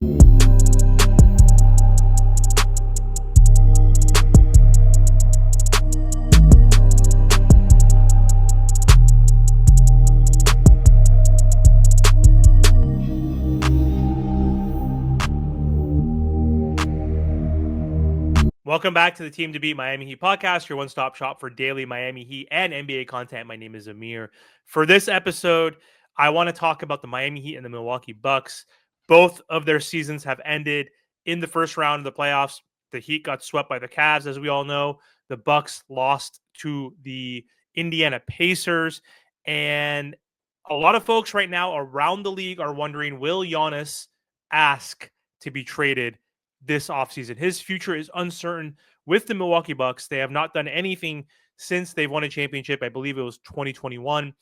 Welcome back to the Team to Beat Miami Heat podcast, your one-stop shop for daily Miami Heat and NBA content. My name is Amir. For this episode, I want to talk about the Miami Heat and the Milwaukee Bucks. Both of their seasons have ended in the first round of the playoffs. The Heat got swept by the Cavs, as we all know. The Bucks lost to the Indiana Pacers, and a lot of folks right now around the league are wondering, will Giannis ask to be traded this offseason? His future is uncertain with the Milwaukee Bucks. They have not done anything since they've won a championship. I believe it was 2021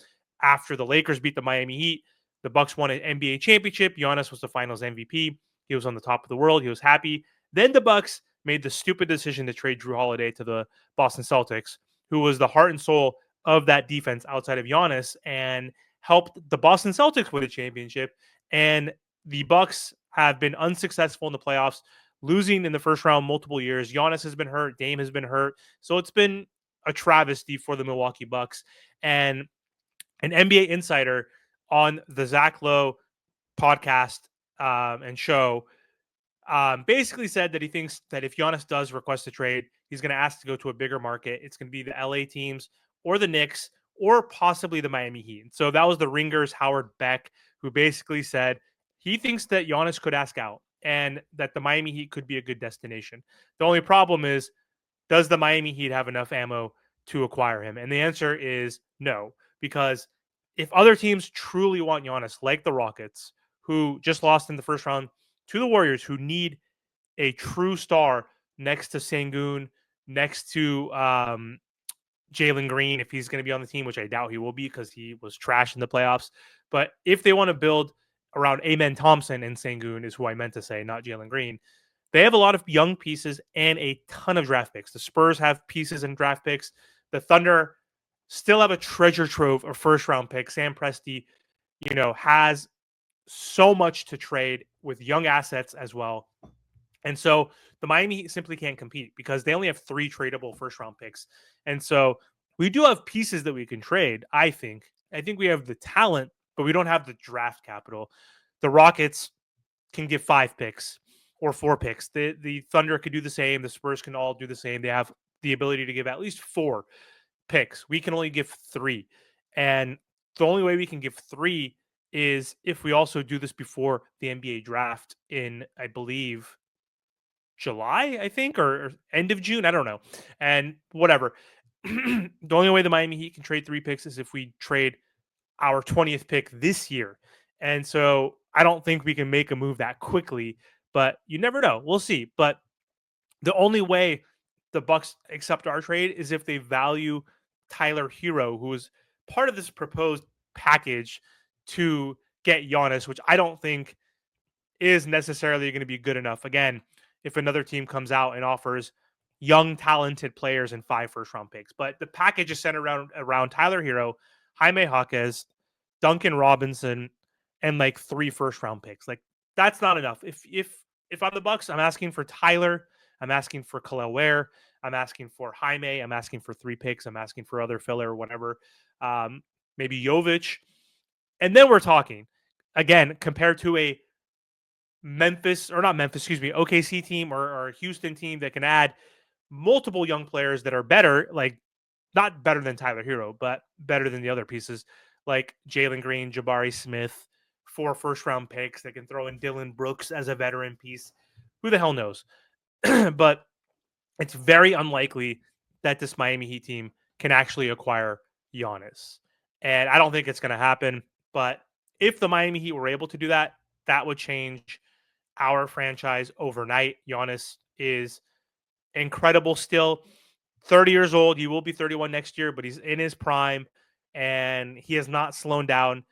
after the Lakers beat the Miami Heat. The Bucks won an NBA championship. Giannis was the finals MVP. He was on the top of the world. He was happy. Then the Bucks made the stupid decision to trade Drew Holiday to the Boston Celtics, who was the heart and soul of that defense outside of Giannis, and helped the Boston Celtics win a championship. And the Bucks have been unsuccessful in the playoffs, losing in the first round multiple years. Giannis has been hurt. Dame has been hurt. So it's been a travesty for the Milwaukee Bucks. And an NBA insider on the Zach Lowe podcast and show basically said that he thinks that if Giannis does request a trade, he's going to ask to go to a bigger market. It's going to be the LA teams or the Knicks or possibly the Miami Heat. So that was the Ringer's Howard Beck, who basically said he thinks that Giannis could ask out and that the Miami Heat could be a good destination. The only problem is, does the Miami Heat have enough ammo to acquire him? And the answer is no, because if other teams truly want Giannis, like the Rockets, who just lost in the first round to the Warriors, who need a true star next to Sengun, next to Jalen Green, if he's going to be on the team, which I doubt he will be because he was trash in the playoffs. But if they want to build around Amen Thompson and Sengun, is who I meant to say, not Jalen Green, they have a lot of young pieces and a ton of draft picks. The Spurs have pieces and draft picks. The Thunder still have a treasure trove of first round picks. Sam Presti, has so much to trade with young assets as well. And so the Miami Heat simply can't compete because they only have 3 tradable first round picks. And so we do have pieces that we can trade, I think. I think we have the talent, but we don't have the draft capital. The Rockets can give 5 picks or 4 picks. The Thunder could do the same. The Spurs can all do the same. They have the ability to give at least 4 picks. We can only give 3. And the only way we can give 3 is if we also do this before the NBA draft in, I believe, July, I think, or end of June. I don't know. And whatever. The only way the Miami Heat can trade 3 picks is if we trade our 20th pick this year. And so I don't think we can make a move that quickly, but you never know. We'll see. But the only way the Bucks accept our trade is if they value Tyler Hero, who is part of this proposed package to get Giannis, which I don't think is necessarily going to be good enough. Again, if another team comes out and offers young, talented players and 5 first-round picks. But the package is centered around Tyler Hero, Jaime Jaquez, Duncan Robinson, and like 3 first-round picks. Like, that's not enough. If I'm the Bucks, I'm asking for Tyler, I'm asking for Khalil Ware, I'm asking for Jaime, I'm asking for 3 picks, I'm asking for other filler or whatever. Maybe Jovic. And then we're talking. Again, compared to a OKC team or a Houston team that can add multiple young players that are better, like not better than Tyler Hero, but better than the other pieces, like Jalen Green, Jabari Smith, 4 first-round picks. They can throw in Dylan Brooks as a veteran piece. Who the hell knows? But it's very unlikely that this Miami Heat team can actually acquire Giannis. And I don't think it's going to happen. But if the Miami Heat were able to do that, that would change our franchise overnight. Giannis is incredible still. 30 years old. He will be 31 next year, but he's in his prime, and he has not slowed down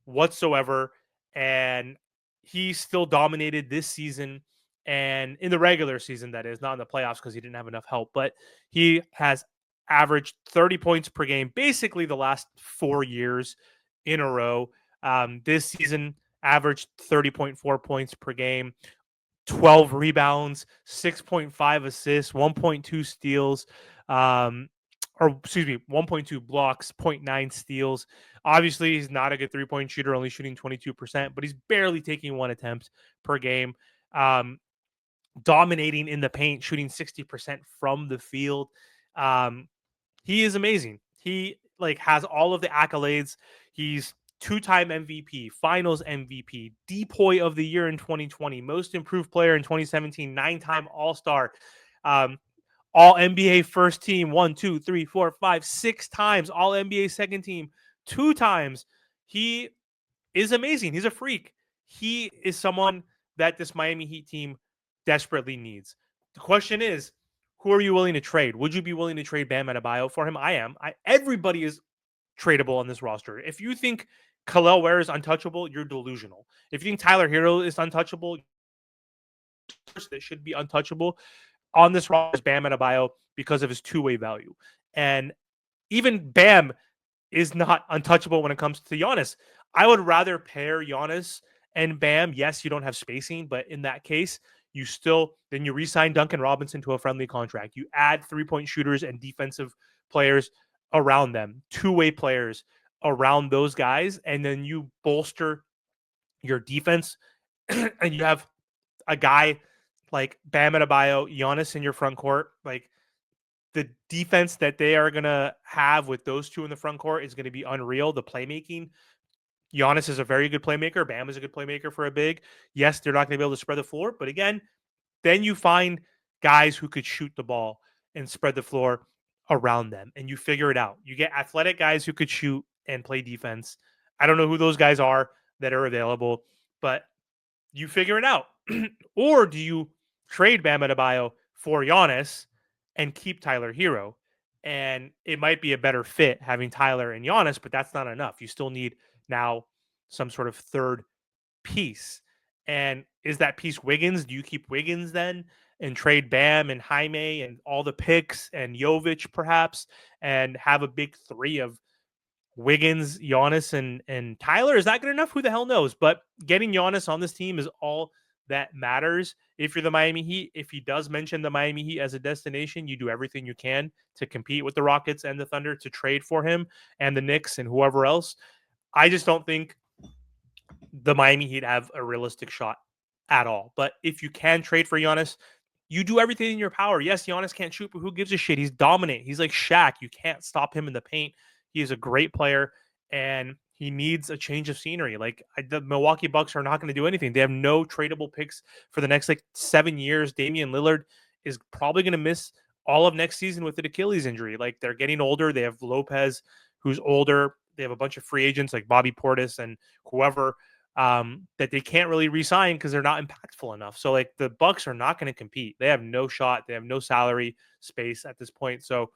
whatsoever. And he still dominated this season and in the regular season, that is, not in the playoffs because he didn't have enough help. But he has averaged 30 points per game basically the last 4 years in a row. This season, averaged 30.4 points per game, 12 rebounds, 6.5 assists, 1.2 steals, um, or excuse me, 1.2 blocks, zero point 0.9 steals. Obviously, he's not a good 3-point shooter, only shooting 22%, but he's barely taking one attempt per game. Um, Dominating in the paint, shooting 60% from the field. Um, he is amazing. He like has all of the accolades. He's two-time MVP, Finals MVP, Depoy of the Year in 2020, Most Improved Player in 2017, nine-time All-Star, um, All NBA First Team, 1, 2, 3, 4, 5, 6 times, All NBA Second Team, 2 times. He is amazing. He's a freak. He is someone that this Miami Heat team desperately needs. The question is, who are you willing to trade? Would you be willing to trade Bam Adebayo for him? I am. Everybody is tradable on this roster. If you think Khalil Ware is untouchable, you're delusional. If you think Tyler Hero is untouchable, that should be untouchable on this roster is Bam Adebayo because of his two-way value. And even Bam is not untouchable when it comes to Giannis. I would rather pair Giannis and Bam. Yes, you don't have spacing, but in that case, then you re-sign Duncan Robinson to a friendly contract. You add 3-point shooters and defensive players around them, two-way players around those guys, and then you bolster your defense, and you have a guy like Bam Adebayo, Giannis in your front court. Like the defense that they are gonna have with those two in the front court is gonna be unreal. The playmaking. Giannis is a very good playmaker. Bam is a good playmaker for a big. Yes, they're not gonna be able to spread the floor, but again, then you find guys who could shoot the ball and spread the floor around them, and you figure it out. You get athletic guys who could shoot and play defense. I don't know who those guys are that are available, but you figure it out. Or do you trade Bam Adebayo for Giannis and keep Tyler Hero? And it might be a better fit having Tyler and Giannis, but that's not enough. You still need now some sort of third piece. And is that piece Wiggins? Do you keep Wiggins then and trade Bam and Jaime and all the picks and Jovic perhaps and have a big three of Wiggins, Giannis, and Tyler? Is that good enough? Who the hell knows? But getting Giannis on this team is all that matters. If you're the Miami Heat, if he does mention the Miami Heat as a destination, you do everything you can to compete with the Rockets and the Thunder to trade for him and the Knicks and whoever else. I just don't think the Miami Heat have a realistic shot at all. But if you can trade for Giannis, you do everything in your power. Yes, Giannis can't shoot, but who gives a shit? He's dominant. He's like Shaq. You can't stop him in the paint. He is a great player, and he needs a change of scenery. Like the Milwaukee Bucks are not going to do anything. They have no tradable picks for the next like 7 years. Damian Lillard is probably going to miss all of next season with an Achilles injury. Like they're getting older. They have Lopez, who's older. They have a bunch of free agents like Bobby Portis and whoever that they can't really re-sign because they're not impactful enough. So like the Bucks are not going to compete. They have no shot. They have no salary space at this point. So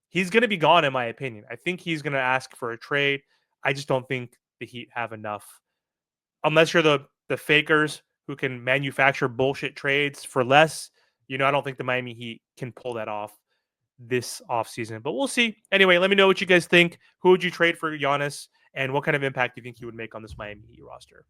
he's going to be gone, in my opinion. I think he's going to ask for a trade. I just don't think the Heat have enough, unless you're the fakers who can manufacture bullshit trades for less. I don't think the Miami Heat can pull that off this offseason, but we'll see. Anyway, let me know what you guys think. Who would you trade for Giannis, and what kind of impact do you think he would make on this Miami Heat roster?